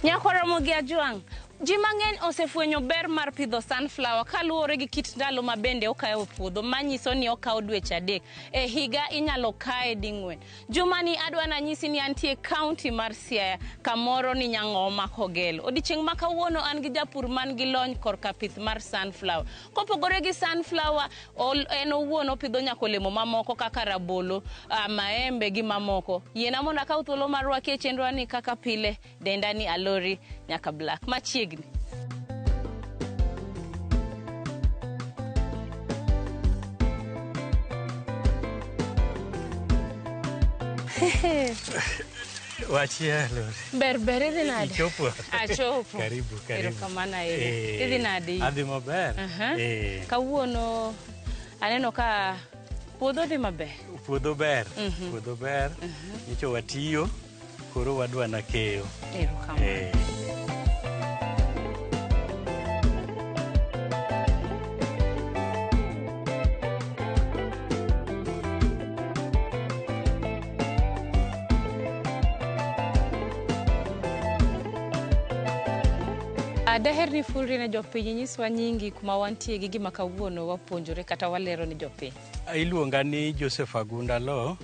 Nyakoromo gi Ajwang'. Ji mang'eny osefwenyo ber mar pidho sunflower kaluwore gi kit ndalo ma bende okayo puodho manyiso ni okawo dweche 3 e higa inyalo kae ding'wen. Jumani adwa nanyisi ni antie kaunti mar Siaya kamoro ni Nyang'oma Kogelo. Odiochieng' ma kawuono an gi japur man gi lony korka pith mar sunflower. Kopogore gi sunflower, en owuon opidho nyaka olemo mamoko kaka rabolo, maembe gi mamoko. Yiena mondo akaw thuolo mar rwaki e chenro ni kaka pile, denda ni Alori nyaka Black machiegni. Wachia Lori. Ber idhi nade? Ichopo. Achopo. Karibu. Erokamano idhi nade? Adhi maber. Kawuono aneno ka puodho dhi maber. Puodho ber. Nyicho watiyo, koro wadwa na keyo. Erokamano. Daher ni fulri ne jopiny nyiswa nyingi kuma wantie gi gima kawuono wapuonjore kata walero ni jopiny. Iluonga ni Joseph Agunda Lo.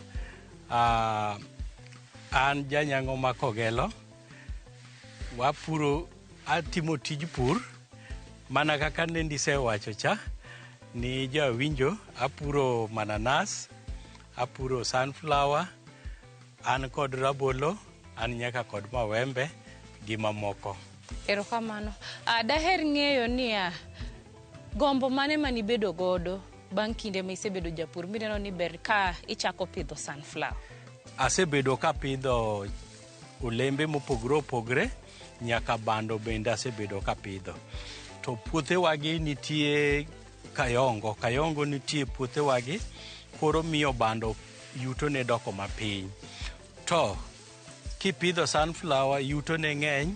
An Nyang'oma Kogelo. Atimo tij pur mana kaka ne ndisewacho cha ni jawinjo. Apuro mananas, apuro sunflower, an kod rabolo, an nyaka kod mawembe gi mamoko. Erokamano. Daher ng'eyo ni gombo mane manibedo godo bang' kinde ma isebedo japur mineno ni ber ka ichako pidho sunflower? Asebedo ka pidho olembe mopogore opogore, nyaka bando bende asebedo ka pidho. To puothewagi nitie kayongo. Kayongo nitie puothewagi, koro miyo bando yuto ne doko mapiny. To kipidho sunflower yuto ne ng'eny,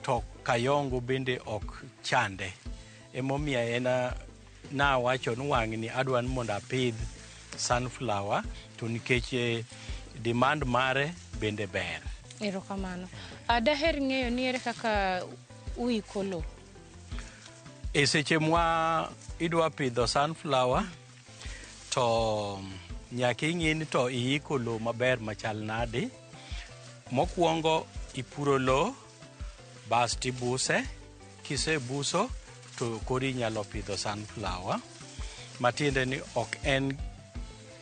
to kayongo bende ok chande. Emomiyo nawacho ni wang' ni adwa mondo apidh sunflower, to nikech demand mare bende ber. Erokamano. Daher ng'eyo ni ere kaka uiko lo? E seche mwa idwa pidho sunflower, to nyaka ing'i ni to iiko lo maber machal nade. Mokwongo ipuro lo, bas tibuse. Kisebuso to koro inyalo pidho sunflower. Matiende ni ok en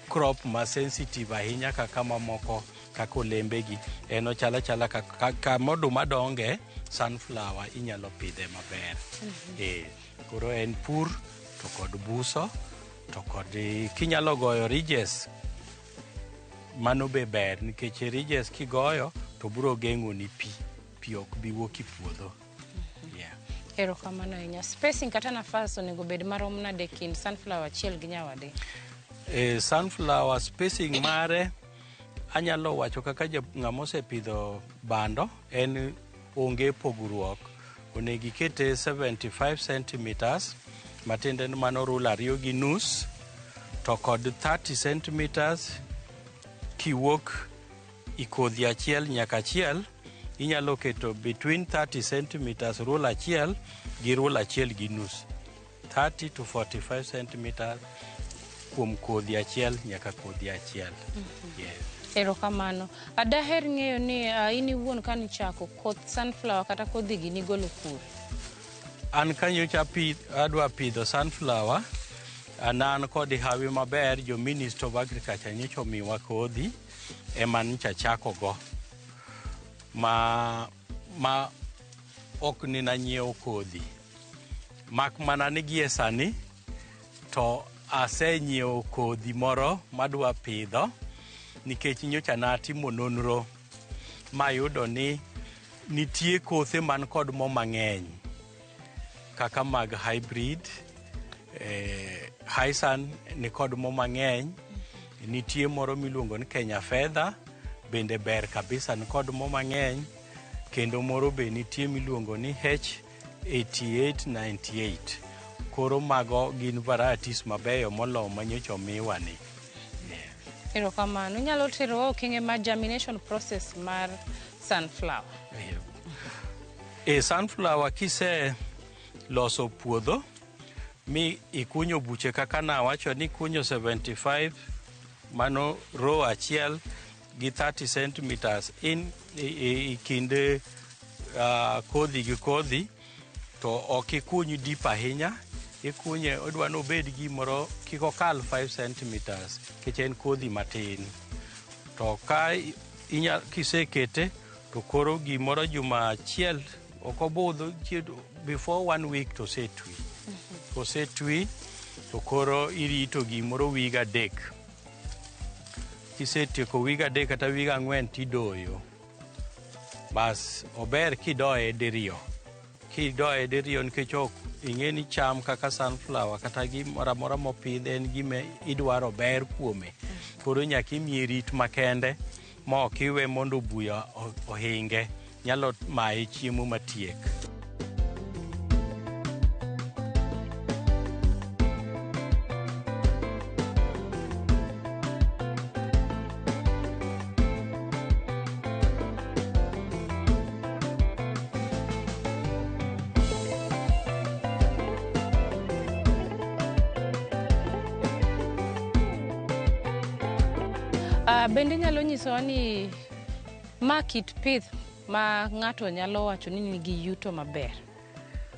crop ma sensitive ahinya kaka mamoko kaka olembegi. En ochala kaka moduma donge, sunflower inyalo pidhe maber. Koro en pur to kod buso to kod kinyalo goyo ridges, mano be ber nikech ridges kigoyo to biro geng'o ni pi ok bi wuok i puodho. Erokamano ahinya. Spacing kata nafas onego bed marom nade kind sunflower achiel gi nyawade? Sunflower spacing mare anyalo wacho kaka ng'ama osepidho bando, en onge pogruok. Onego ikete 75 centimeters, matiende ni mano rula 2.5, to kod 30 centimeters kiwuok ikodhi achiel nyaka achiel, inyalo keto between 30 centimeters rula achiel gi rula achiel gi nus. 30 to 45 centimeters kuom kodhi achiel nyaka kodhi achiel. Erokamano. Daher ng'eyo ni in iwuon kanichako koth sunflower kata kodhi gi nigolo kure? An kanyocha adwa pidho sunflower, an kod hawi maber, jo Ministry of Agriculture nyocha omiwa kodhi ema nyocha chako go. Ma ok ni nanyiewo kodhi. Mak mana ni gie sani to asenyiewo kodhi moro madwa pidho, nikech nyocha natimo nonro mayudo ni nitie kothe man kod mo mang'eny kaka mag hybrid. Hyson ni kod mo mang'eny. Nitie moro miluongo ni Kenya Feather, bende ber kabisa, ni kod mo mang'eny. Kendo moro be nitie miluongo ni H8898. Koro mago gin varieties mabeyo molo manyocha omiwa ni. Erokamano. Nyalo tero okenge ma germination process mar sunflower? Sunflower kise loso puodho mi ikunyo buche kaka nawacho ni kunyo 75 mano row achiel gi 30 centimeters in kinde kodhi gi kodhi, to ok ikuny deep ahinya, ikunye odwa nobed gimoro kik okal 5 centimeters kech en kodhi matin. To ka kisekete to koro gimoro juma achiel ok obudho, before 1 week to setwi. Kosetwi to koro irito gimoro wiga 3. Kisetieko wiga 3 kata wiga 4 tidoyo. Bas ober kidoye diriyo. Kidoye diriyo nikech ok ing'eni cham kaka sunflower kata gimoro amora mopidh en gima idwaro ber kuome. Koro nyaka imiye rit makende ma ok iwe mondo buya ohinge, nyalo maye chiemo matiek. Bende nyalo nyisowa ni ma kit pith ma ng'ato nyalo wacho ni nigi yuto maber.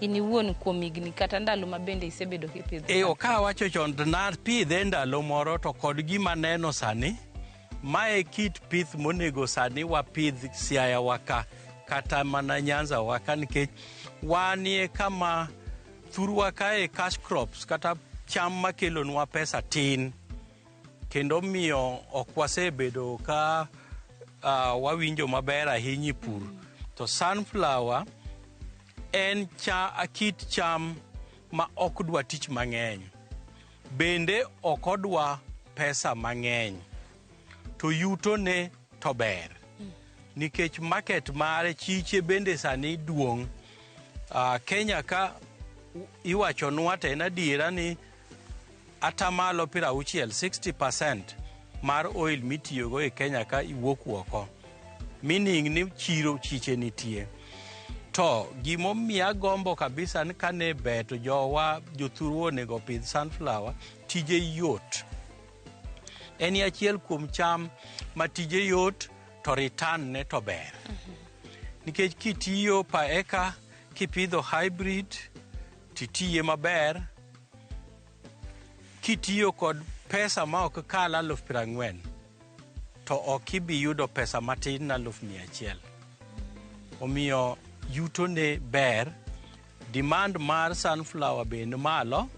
In iwuon kuom higni kata ndalo ma bende isebedo kipidho. Ka wacho chon na pidhe ndalo moro to kod gima neno sani, mae kit pith monego sani wapidh Siaya waka kata mana Nyanza waka, nikech wanie kama thurwa kae cash crops kata cham makelonwa pesa tin, kendo miyo ok wasebedo ka wawinjo maber ahinya pur. To sunflower en kit cham ma ok dwa tich mang'eny, bende ok odwa pesa mang'eny, to yuto ne to ber nikech market mare chiche bende sani duong'. Kenya ka iwachonwa to en adiera ni atamalo 60% mar oil mitiyogo e Kenya ka iwuok oko, meaning ni chiro chiche nitie. To gimomiya gombo kabisa ni kane beto jothurwa onego pidh sunflower, tije yot. En achiel kuom cham ma tije yot to return ne to ber. Nikech kitiyo per acre kipidho hybrid titiye maber, kitiyo kod pesa ma ok kal 40,000 to ok ibi yudo pesa matin na 100,000. Omiyo yuto ne ber, demand mar sunflower bende malo,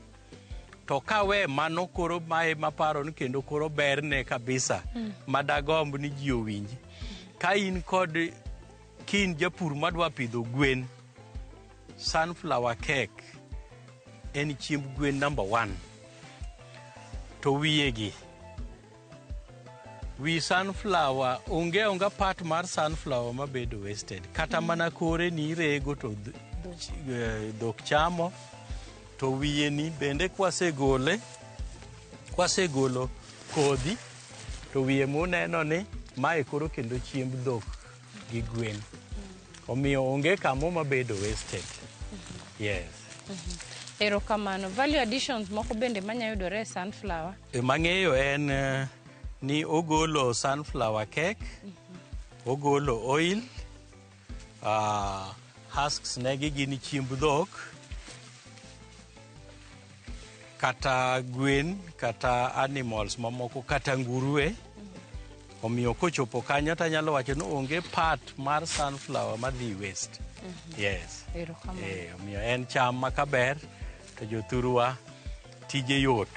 to kawe mano koro mae maparo ni kendo koro ber ne kabisa madagomb ni ji owinji. Ka in kod kin japur madwa pidho gwen, sunflower cake en chiemb gwen number 1. To wiyegi, wi sunflower onge part mar sunflower mabedo wasted. Kata mana kore ni irego to dhok chamo, to wiye ni bende kwasegolo kodhi, to wiye muneno ni mae koro kendo chiemb dhok gi gwen. Omiyo onge kamo mabedo wasted. Yes. Erokamano. Value additions moko bende manyayudore e sunflower? Mang'eyo en ni ogolo sunflower cake, ogolo oil, husks negi gin chiemb dhok, kata gwen, kata animals mamoko, kata nguruwe. Omiyo kochopo kanyo tanyalo wacho ni onge part mar sunflower madhi waste. Yes. Omiyo en cham makaber, to jothurwa tije yot,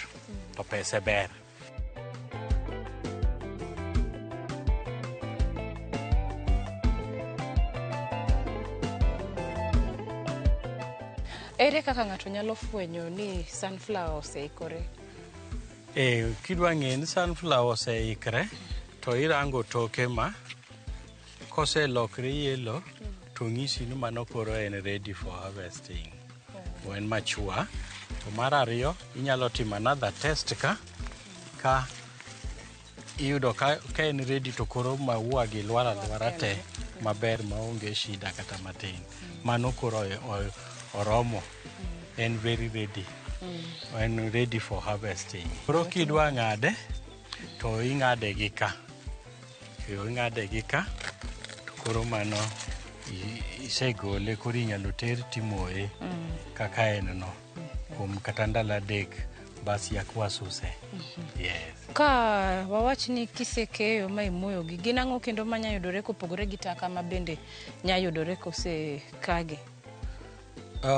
to pesa ber. Ere kaka ng'ato nyalo fwenyo ni sunflower oseikore? Kidwa ng'e ni sunflower oseikre, to irango toke ma koselokre yellow, to ng'isi ni mano koro en ready for harvesting. En mature. To mar ariyo, inyalo timo another test ka iyudo ka en ready to koro maua gi lwar alwara te maber maonge shida kata matin. Mano koro oromo. En very ready. En ready for harvesting. Koro kidwa ng'ade, to ing'ade gi ka. Ing'ade gi ka, to koro mano isegole, koro inyalo ter timoye kaka en no. Kuom kata ndalo 3 bas yak wasuse. Yes. Ka wawach ni kisekeyo ma imoyo gi, gin ang'o kendo manya yudore kopogore gi taka ma bende nya yudore kose kage?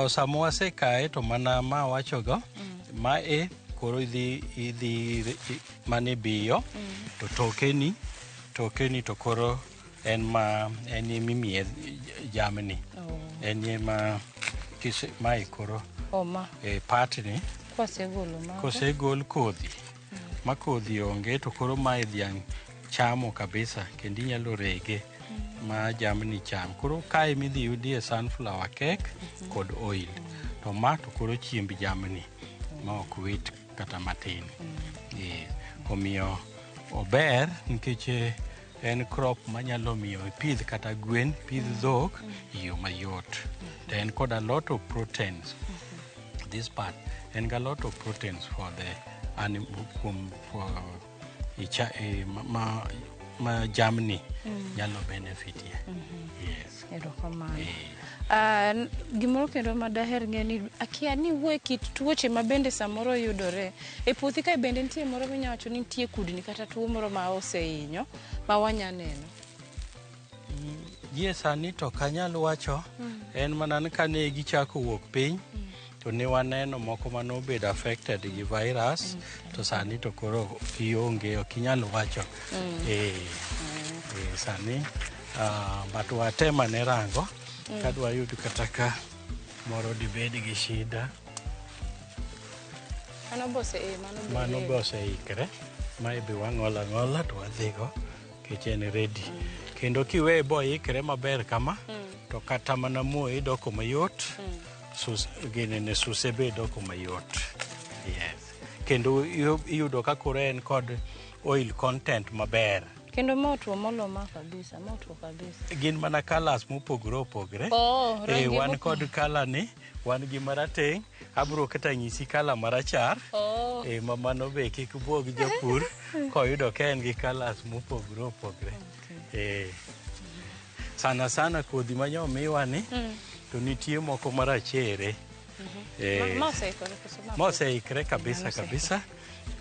Sama wasekaye to mana ma wachogo, mae koro idhi mane biyo, to tokeni to koro en mimiye jamni. En ma mae koro patni kosegol kodhi. Ma kodhi onge to koro mae dhiang' chamo kabisa, kendo inyalo rege ma jamni cham. Koro kae midhi yudie sunflower cake kod oil. To ma to koro chiemb jamni ma ok wit kata matin. Omiyo ober nikech en crop manyalo miyo ipidh kata gwen, pidh dhok yo mayot. To en kod a lot of proteins. This part en got a lot of proteins for the animal, for ma jamni nyalo benefit ye. Yes. Gimoro kendo ma daher ng'e ni akia ni wuo kit tuoche ma bende samoro yudore e puothi kae, bende nitie moro minya wacho ni nitie kudni kata tuo moro ma osehinyo ma wanya neno? Sani to kanyal wacho, en mana ni kane gichako wuok piny, to ne waneno moko manobedo affected gi virus, to sani to koro kionge, ok inyal wacho. Sani but watema ne rango kadwa yud kata ka moro dibed gi shida. Mano bose ikre, mae be wang'ola ng'ola to wadhigo kech en ready. Kendo kiwe bo ikre maber kama, to kata mana moye doko mayot, ginene suse be doko mayot. Yes. Kendo iyudo ka koro en kod oil content maber. Kendo motuo moloma kabisa, Gin mana colors mopogore opogore. Wan kod color ni, wan gi marateng', abro kata nyisi color marachar. Mano be kik buog japur koyudo ka en gi colors mopogore opogore. Sana kodhi manyomiwa ni, to nitie moko marachere. Moseikre kabisa.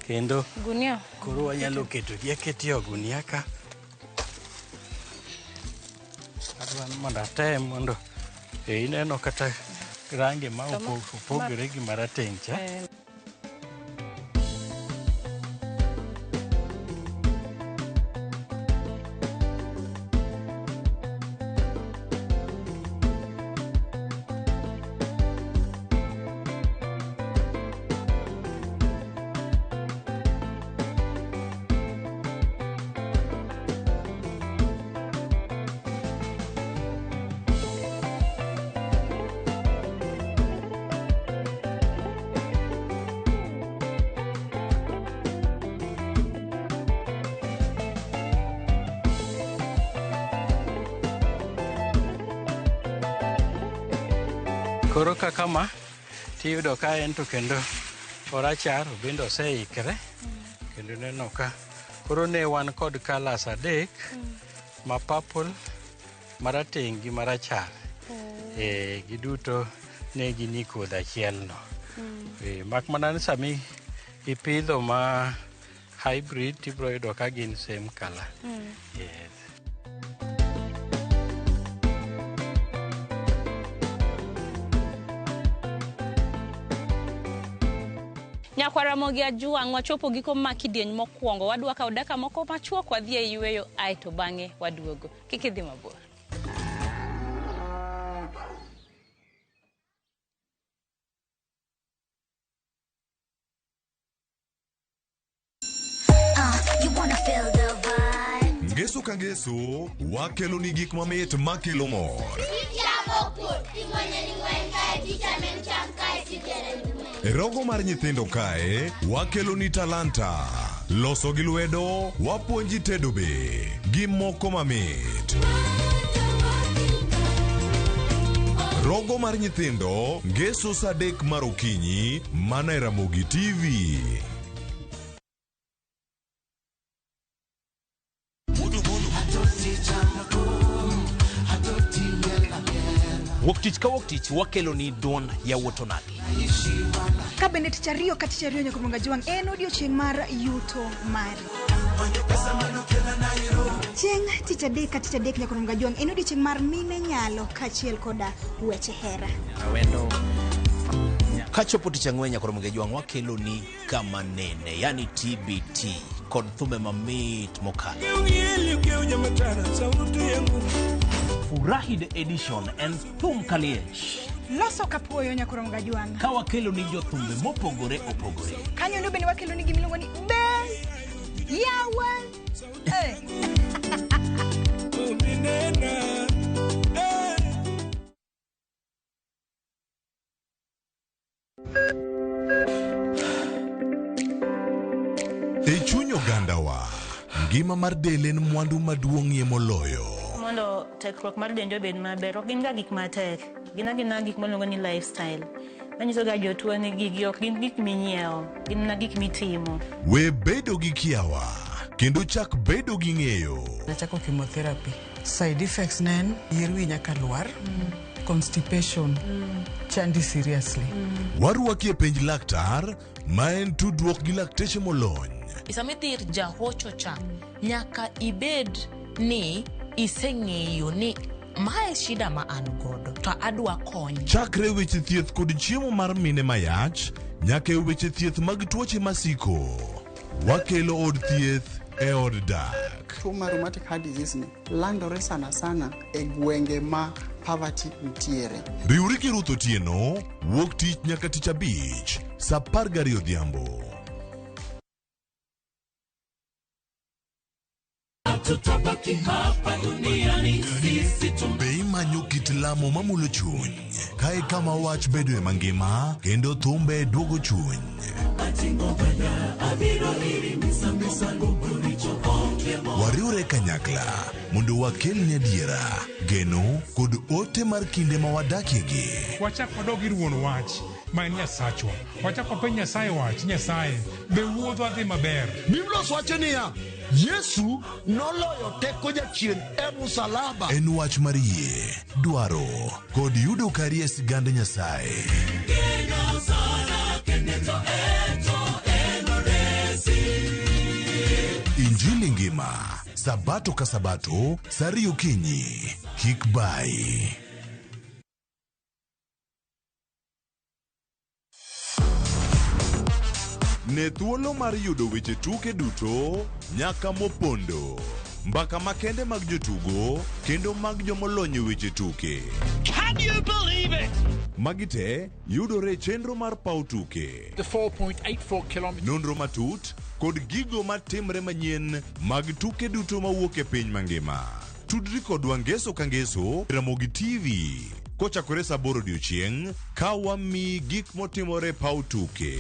Kendo gunia koro wanyalo ketogi aketi ogunia ka. Adwa mondo atem mondo ineno kata rangi ma opogore gi marateng' cha. Koro kaka ma tiyudo ka en to kendo orachar bende oseikre, kendo neno ka koro ne wan kod colors 3, ma purple, marateng' gi marachar. Giduto ne gini kodhi achiel no. Mak mana ni sami ipidho ma hybrid tibro yudo ka gin same color. Yes. Nyakwaramogi Ajuang', wachopo giko ma kidieny mokwongo. Wadwa kawo dakika moko machuok wadhi e yweyo, aeto bang'e waduogo. Kik idhi mabor. Ngeso ka ngeso, wakelo ni gik mamit makelo mor. E rogo mar nyithindo kae, wakelo ni talanta. Loso gi lwedo, wapuonji tedo be. Gi moko mamit. Rogo mar nyithindo ngeso saa 3 mar okinyi mana e Ramogi TV. Woktich ka woktich wakelo ni duon ya Wotonagi. Ka bende tich ariyo ka tich ariyo nyaka Mronga Jwang en odiochieng' mar yuto mari. Chieng' tich adek ka tich adek nyaka Mronga Jwang en odiochieng' mar mine nyalo kachiel koda weche hera. Awendo kachopo tich ang'wen nyaka Mronga Jwang wakelo ni kama nene, yani TBT kod thumbe mamit mokalo. Furahi the edition and thum kaliech. Loso kapuoyo nyaka Mronga Jwang. Ka wakelo ni jothumbe mopogore opogore. Kanyo no bende wakelo ni gimiluongo ni Ben Yawa. E chuny ogandawa, ngima mar del en mwandu maduong'ie moloyo. Mondo tekruok mar dend obed maber, ok gin ga gik matek. Gin gik miluongo ni lifestyle. Manyiso ga jotuo ni gigi ok gin gik minyiewo, gin gik mitimo. We bedo gi kiawa, kendo chak bedo gi ng'eyo. Nachako chemotherapy. Side effects nen, yier wi nyaka lwar, constipation, chandi seriously. Waruaki e penj laktar, ma en tudruok gi lakteche molony. Isami dhir jahocho cha, nyaka ibed ni iseng'eyo ni mae shida ma an godo, to adwa kony. Chakre weche thieth kod chiemo mar mine mayach, nyaka e weche thieth mag tuoche masiko. Wakelo od thieth e od dak. Tuo mar rheumatic heart disease ni landore sana e gwenge ma poverty nitiere. Riwri gi Ruth Otieno, wuok tich nyaka tich abich, saa 12 odhiambo. Tutabaki hapa duniani sisi tumbe imanyo kit lamo mamulo chuny. Kae kama wach bedo e mangima, kendo thumbe duogo chuny. Wariure kanyakla mondo wakel ni adiera, geno kod ote mar kinde ma wadakie gi. Wachak wadog ir wuon wach ma en Nyasachwa. Wachak wapenj Nyasaye wach, Nyasaye be wuodho adhi maber. Biblia wacho niya, Yesu noloyo teko jachien e msalaba. En wach mar yie, dwaro kod yudo kari e sigand Nyasaye. Injili ngima, sabato ka sabato, sari okinyi, kik bai. Ne thuolo mar yudo weche tuke duto nyaka mopondo. Mbaka makende mag jotugo kendo mag jomolony weche tuke. Can you believe it? Magite yudore chenro mar pau tuke. The 4.84 kilometers. Nonro matut kod gigo matimre manyien mag tuke duto mawuok e piny mangima. Tudri kodwa ngeso ka ngeso Ramogi TV. Kochakore saa 8 odiechieng' ka wami gik motimore pau tuke.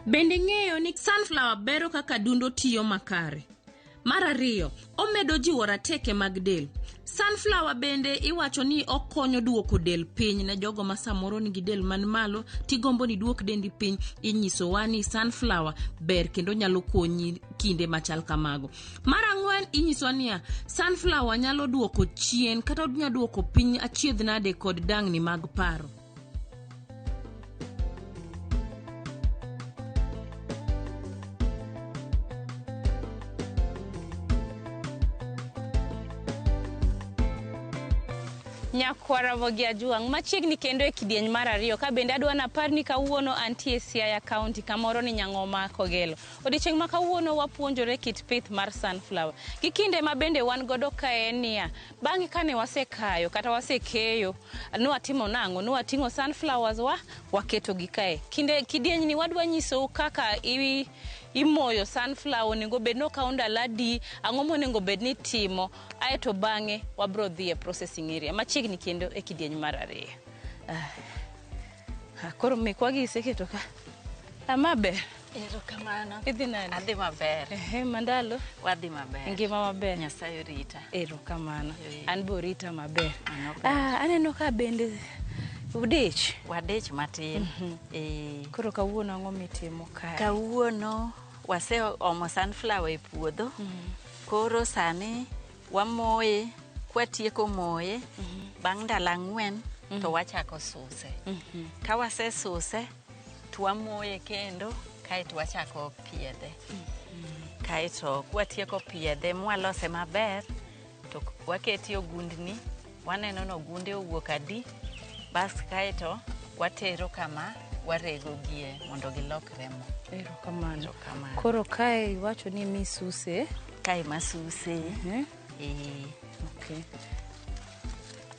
Bende ng'eyo ni sunflower bero kaka dundo tiyo makare. Mar ariyo, omedo jiwo rateke mag del. Sunflower bende iwacho ni okonyo duoko del piny ne jogo ma samoro nigi del man malo, tigombo ni duok dendi piny. Inyiso wa ni sunflower ber kendo nyalo konyi kinde machal kamago. Mar ang'wen, inyiso ni sunflower nyalo duoko chien kata nyalo duoko piny achiedhnade kod dang'ni mag paro. Nyakwara Ramogi Jwang machiegni kendo e kidieny mar ariyo ka bende adwa na par ni kawuono antie Siaya County kamoro ni Nyang'oma Kogelo. Odiochieng' ma kawuono wapuonjore kit pith mar sunflower. Gi kinde ma bende wan godo kae niya, bang'e kane wasekayo kata wasekeyo, nwatimo nang'o, nwating'o sunflowers waketo gi kae. Kidieny ni wadwa nyiso kaka imoyo sunflower onego bed no ka ndalo adi, ang'o monego bed ni timo, aeto bang'e wabro dhi e processing area machiegni kendo e kidieny mar ariyo. Koro mekwa gi iseketo ka. Maber. Erokamano. Idhi nade? Adhi maber. Mandalo? Wadhi maber. Ngima maber. Nyasaye rita. Erokamano. An bo rita maber. Aneno ka bende udich. Wadich matin. Koro kawuono ang'o mitimo kae? Kawuono wase omo sunflower e puodho. Koro sani wamoye, kwatieko moye, bang' ndalo 4 to wachako suse. Ka wase suse, to wamoye kendo, kaeto wachako piedhe. Kaeto kwatieko piedhe mwalose maber, to waketi ogundni, waneno no gunde owuok adi, bas kaeto watero kama warego gie mondo gilokre mo. Erokamano. Koro kae iwacho ni misuse? Kae masuse. Okay.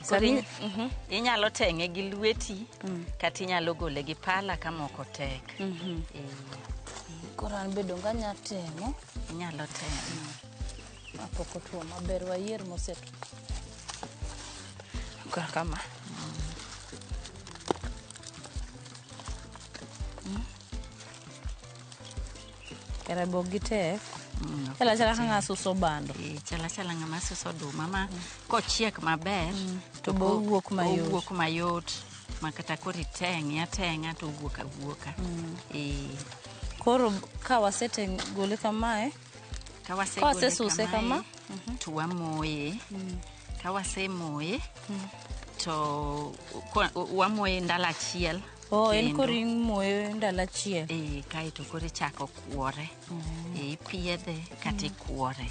Koro inyalo teng'e gi lweti kata inyalo gole gi pala kama ok otek. Koro an bedo nganya temo. Inyalo temo. Apok otuo maber wayier moseto. Koro kama. Kera bogi tek. Chala ka ng'a suso bando. Chala ng'ama suso oduma ma kochiek maber to bo wuok mayot. Wuok mayot ma kata koro iteng'e ateng'a to wuok awuoka. Koro ka gole kamae, ka suse kama to wamoye. Ka wasemoye to wamoye ndalo achiel. En koro imoye ndalo achiel. Kaeto koro ichako kuore. Ipiedhe kata ikuore.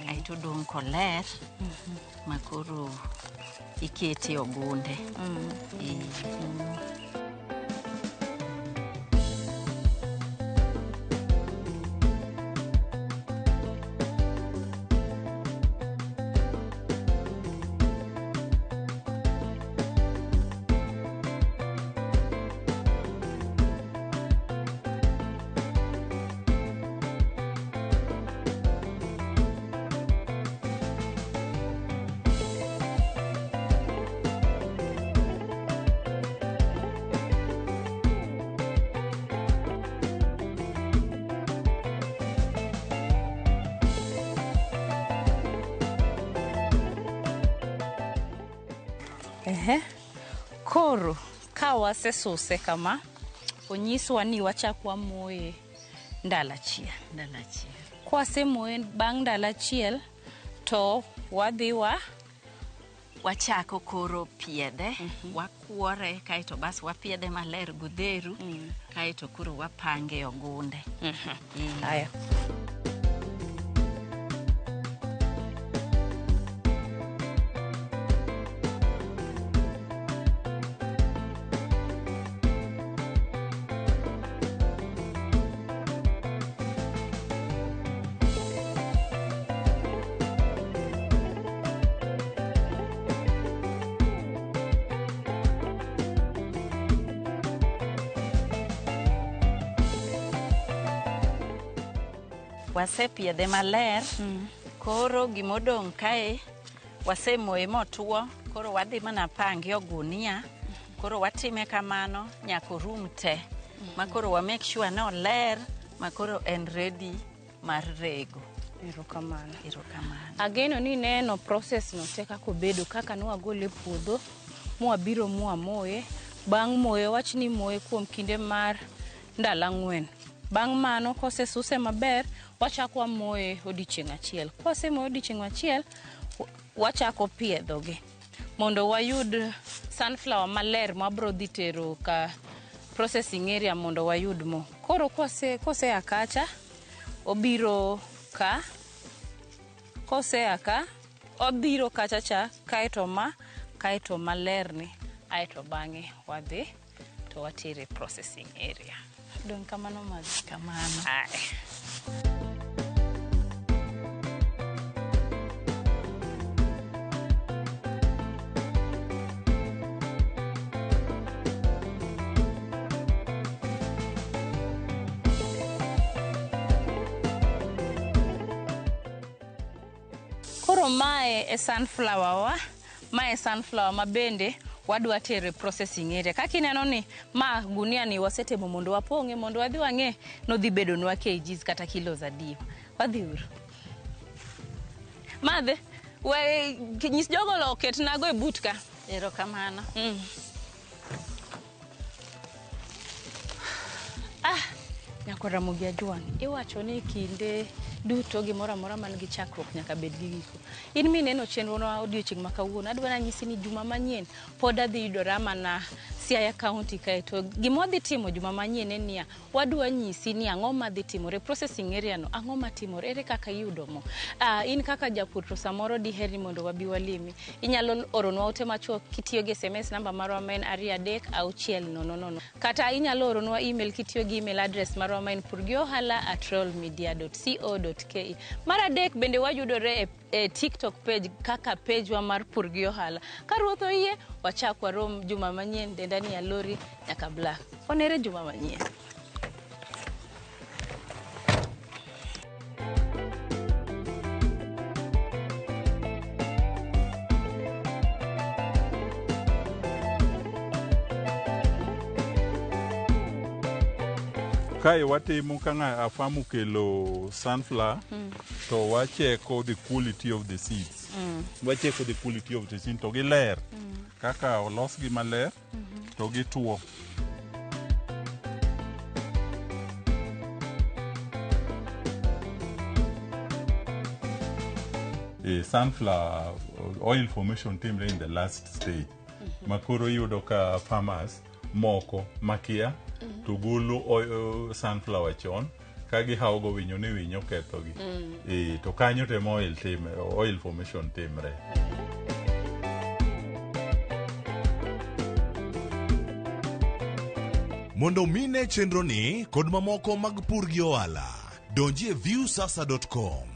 Kaeto dong' koler ma koro ikete ogunde. Koro ka wasesuse kama, onyiswa ni wachakwa moye ndalo achiel. Kwasemoye bang' ndalo achiel to wadhiwa wachako koro piedhe, wakuore kaeto bas wapiedhe maler godheru, kaeto koro wapange ogunde. Haya. Wasepiedhe maler, koro gimodong' kae wasemoye motuo, koro wadhi mana pange ogunia, koro watime kamano nyaka orum te, ma koro wa make sure ni oler, ma koro en ready mar rego. Erokamano. Ageno ni neno process no te kako bedo kaka nwagole puodho, mwabiro mwamoye, bang' moye wachni moye kuom kinde mar ndalo 4. Bang' mano kose suse maber, wachako moye odichieng' achiel. Kose moye odichieng' achiel, wachako piedhogi mondo wayud sunflower maler mabro dhi tero ka processing area mondo wayud mo. Koro kose akacha, obiro ka, kose aka, obiro kacha cha, kaeto maler ni, aeto bang'e wadhi to watere processing area. Dong' kamano madhi. Kamano. Koro mae e sunflower wa, mae sunflower ma bende wadwa tere processing area. Kaka ineno ni ma gunia ni wasetemo mondo wapong'e mondo wadhi wang'e nodhi bedonwa kgs kata kilos adiwa. Wadhi uru. Madhe, we nyis jogo lo ketnago e but ka. Erokamano. Nyakora Mugi Ajwang', iwacho ni kinde duto gimoro amora man gi chakruok nyaka bed gi giko. In mineno chenro na odiochieng' ma kawuono, adwa nanyisi ni juma manyien pod adhi yudora mana Siaya County kae, to gima wadhi timo juma manyien en niya, wadwa nyisi ni ang'o madhi timore processing area no, ang'o matimore, ere kaka iyudo mo. In kaka japur to samoro diheri mondo wabi walimi, inyalo oronwa ote machuok kitiyo gi SMS namba marwa ma en 236000, kata inyalo oronwa email kitiyo gi email address marwa ma en purgiohala@royalmedia.co.ke. Mar adek bende wayudore e TikTok page kaka page wa mar Pur gi Ohala. Ka ruoth oyie, wachak warom juma manyien dendani ya lori nyaka Black. Onere juma manyien. Kae watimo ka afamu kelo sunflower to wacheko the quality of the seeds. Wacheko the quality of the seeds to giler kaka olosgi maler to gituo. Sunflower oil formation timre in the last stage. Makoro yudo ka farmers moko makia to golo sunflower chon kagi haogo winyo ni winyo kethogi. To kanyo temo oil formation timre. Mondo mine chenro ni kod mamoko mag Pur gi Ohala, donji e viewsasa.com